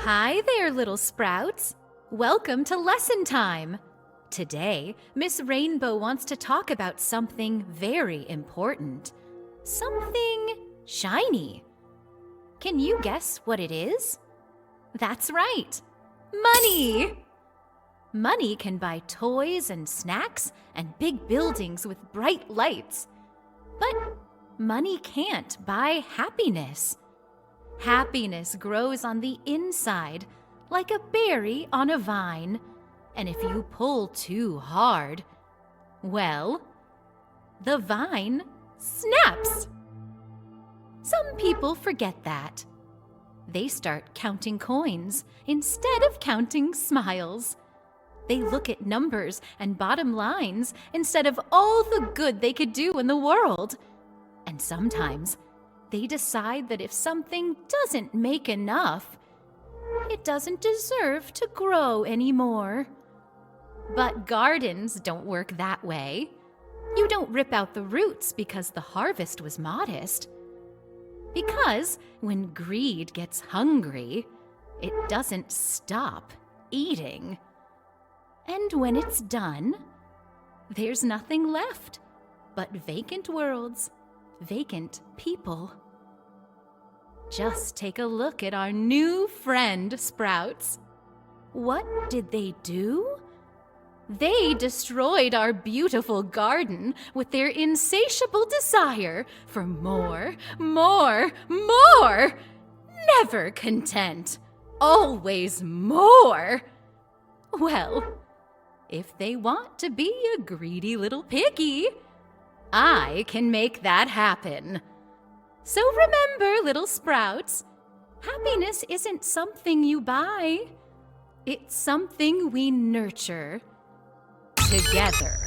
Hi there, little sprouts. Welcome to lesson time. Today, Miss Rainbow wants to talk about something very important. Something shiny. Can you guess what it is? That's right, money. Money can buy toys and snacks and big buildings with bright lights. But money can't buy happiness. Happiness grows on the inside, like a berry on a vine. And if you pull too hard, well, the vine snaps. Some people forget that. They start counting coins instead of counting smiles. They look at numbers and bottom lines instead of all the good they could do in the world. And sometimes they decide that if something doesn't make enough, it doesn't deserve to grow anymore. But gardens don't work that way. You don't rip out the roots because the harvest was modest. Because when greed gets hungry, it doesn't stop eating. And when it's done, there's nothing left but vacant worlds, vacant people. Just take a look at our new friend, Sprouts. What did they do? They destroyed our beautiful garden with their insatiable desire for more, more, more. Never content, always more. Well, if they want to be a greedy little piggy, I can make that happen. So remember, little sprouts, happiness isn't something you buy. It's something we nurture together.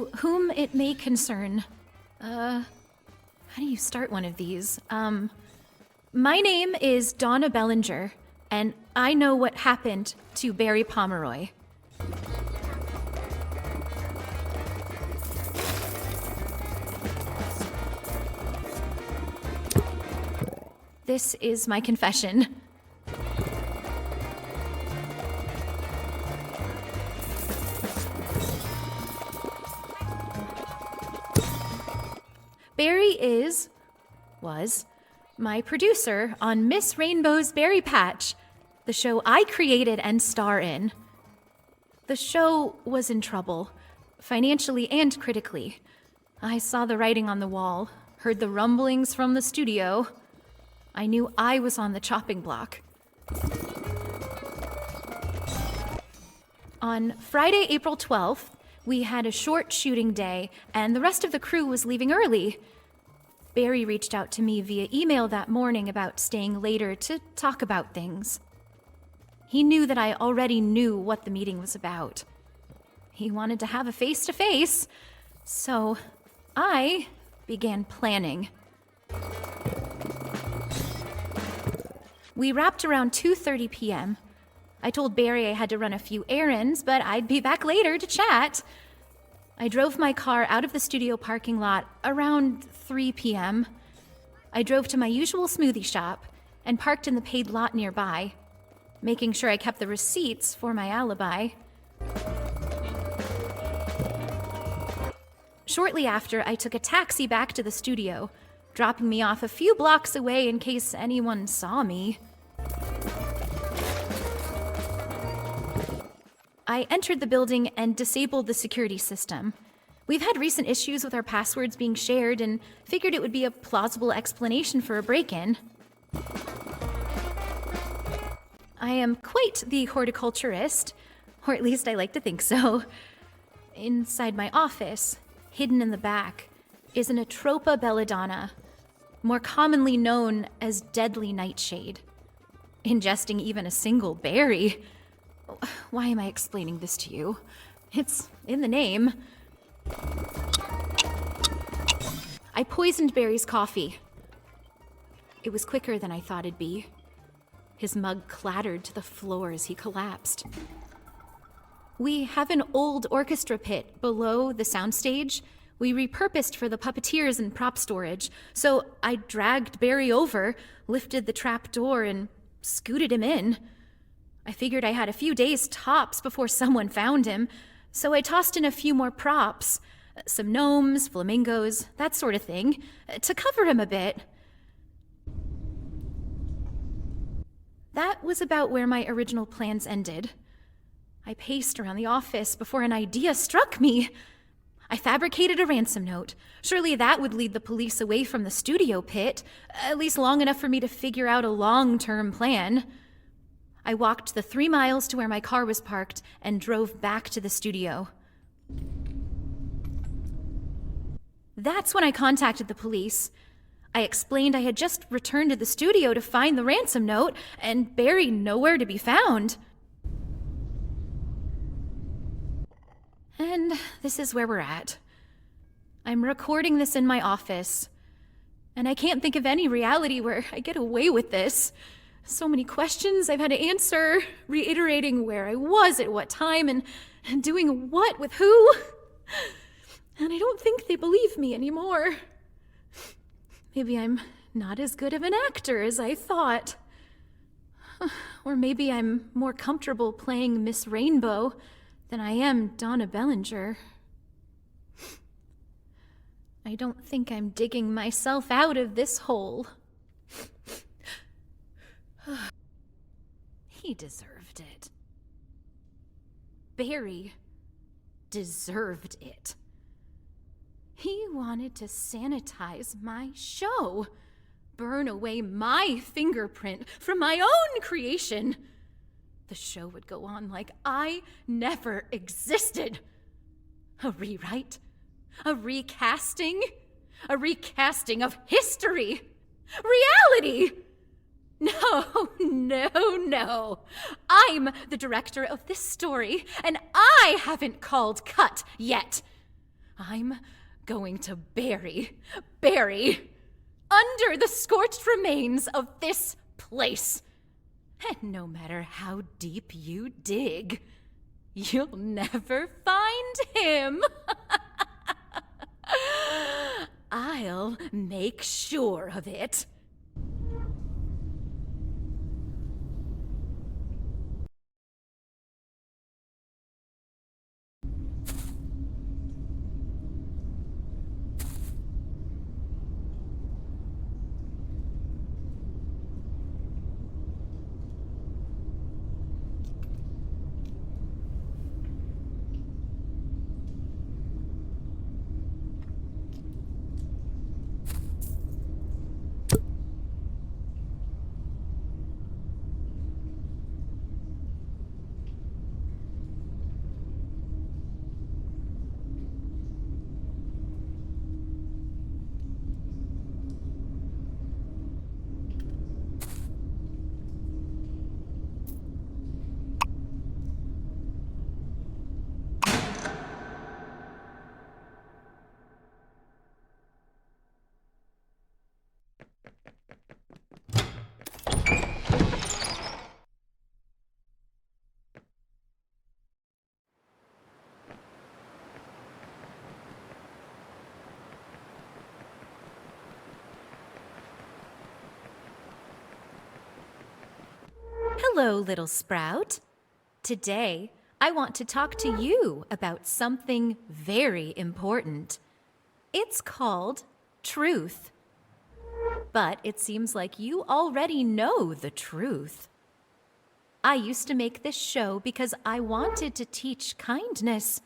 To whom it may concern. How do you start one of these? My name is Donna Bellinger, and I know what happened to Barry Pomeroy. This is my confession. Barry was my producer on Miss Rainbow's Berry Patch, the show I created and star in. The show was in trouble, financially and critically. I saw the writing on the wall, heard the rumblings from the studio. I knew I was on the chopping block. On Friday, April 12th, we had a short shooting day, and the rest of the crew was leaving early. Barry reached out to me via email that morning about staying later to talk about things. He knew that I already knew what the meeting was about. He wanted to have a face-to-face, so I began planning. We wrapped around 2:30 p.m. I told Barry I had to run a few errands, but I'd be back later to chat. I drove my car out of the studio parking lot around 3 p.m. I drove to my usual smoothie shop and parked in the paid lot nearby, making sure I kept the receipts for my alibi. Shortly after, I took a taxi back to the studio, dropping me off a few blocks away in case anyone saw me. I entered the building and disabled the security system. We've had recent issues with our passwords being shared and figured it would be a plausible explanation for a break-in. I am quite the horticulturist, or at least I like to think so. Inside my office, hidden in the back, is an Atropa belladonna, more commonly known as deadly nightshade. Ingesting even a single berry. Why am I explaining this to you? It's in the name. I poisoned Barry's coffee. It was quicker than I thought it'd be. His mug clattered to the floor as he collapsed. We have an old orchestra pit below the soundstage we repurposed for the puppeteers and prop storage, so I dragged Barry over, lifted the trap door, and scooted him in. I figured I had a few days tops before someone found him, so I tossed in a few more props, some gnomes, flamingos, that sort of thing, to cover him a bit. That was about where my original plans ended. I paced around the office before an idea struck me. I fabricated a ransom note. Surely that would lead the police away from the studio pit, at least long enough for me to figure out a long-term plan. I walked the 3 miles to where my car was parked and drove back to the studio. That's when I contacted the police. I explained I had just returned to the studio to find the ransom note, and Barry nowhere to be found. And this is where we're at. I'm recording this in my office, and I can't think of any reality where I get away with this. So many questions I've had to answer, reiterating where I was at what time and doing what with who. And I don't think they believe me anymore. Maybe I'm not as good of an actor as I thought. Or maybe I'm more comfortable playing Miss Rainbow than I am Donna Bellinger. I don't think I'm digging myself out of this hole. He deserved it. Barry deserved it. He wanted to sanitize my show, burn away my fingerprint from my own creation. The show would go on like I never existed. A rewrite? A recasting? A recasting of history? Reality? No, no, no. I'm the director of this story, and I haven't called cut yet. I'm going to bury under the scorched remains of this place. And no matter how deep you dig, you'll never find him. I'll make sure of it. Hello, little sprout. Today, I want to talk to you about something very important. It's called truth. But it seems like you already know the truth. I used to make this show because I wanted to teach kindness.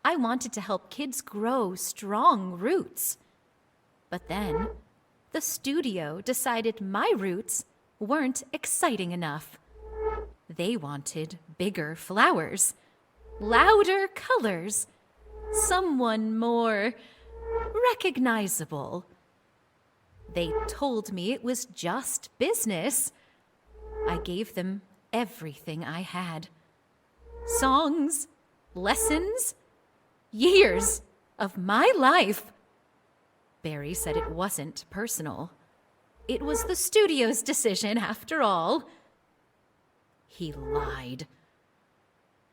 I wanted to help kids grow strong roots. But then, the studio decided my roots weren't exciting enough. They wanted bigger flowers, louder colors, someone more recognizable. They told me it was just business. I gave them everything I had. Songs, lessons, years of my life. Barry said it wasn't personal. It was the studio's decision, after all. He lied.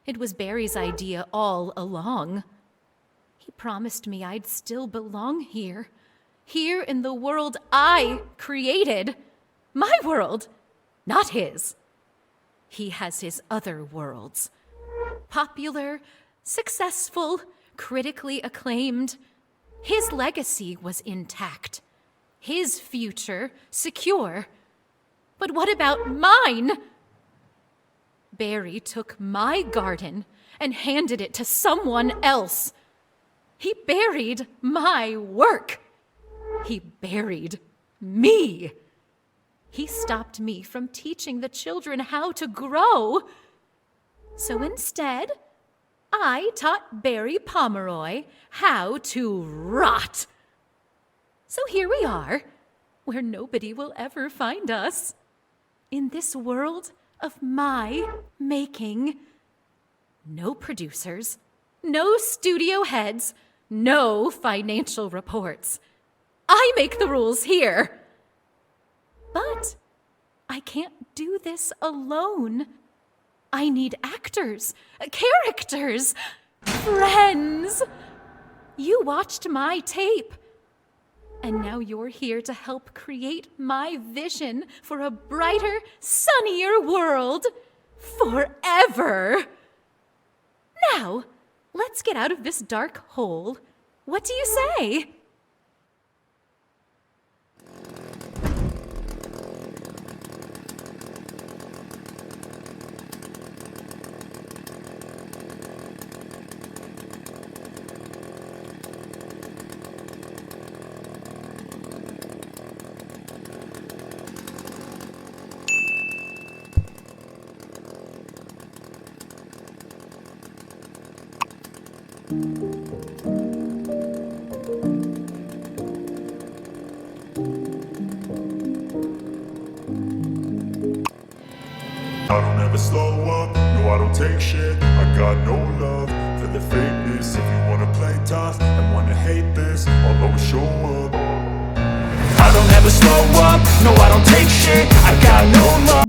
It was Barry's idea all along. He promised me I'd still belong here in the world I created. My world, not his. He has his other worlds. Popular, successful, critically acclaimed. His legacy was intact. His future secure. But what about mine? Barry took my garden and handed it to someone else. He buried my work. He buried me. He stopped me from teaching the children how to grow. So instead, I taught Barry Pomeroy how to rot. So here we are, where nobody will ever find us. In this world of my making. No producers, no studio heads, no financial reports. I make the rules here. But I can't do this alone. I need actors, characters, friends. You watched my tape. And now you're here to help create my vision for a brighter, sunnier world forever. Now, let's get out of this dark hole. What do you say? I don't ever slow up, no I don't take shit. I got no love for the fakeness. If you wanna play tough and wanna hate this, I'll always show up. I don't ever slow up, no I don't take shit, I got no love.